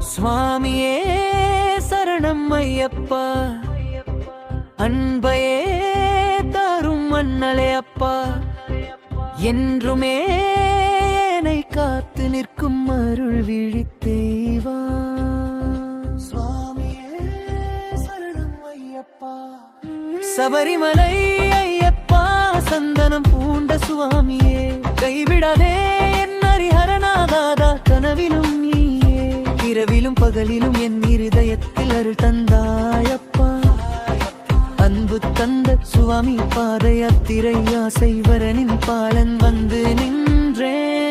சுவாமியே சரணம் ஐயப்பா, அன்பையே தரும் அண்ணலே அப்பா, என்றுமே என்னை காத்து நிற்கும் அருள் விழித்தேவா. சுவாமியே சரணம் ஐயப்பா, சபரிமலை ஐயப்பா, சந்தனம் பூண்ட சுவாமியே, கைவிடாதே என் ஹரிஹரநாதா, கனவிலும் நீயே, இரவிலும் பகலிலும் என் இருதயத்தில் அருள் தந்தாயப்பா. அன்பு தந்த சுவாமி பாத யாத்திரை ஆசை வரனின் பாலன் வந்து நின்றேன்.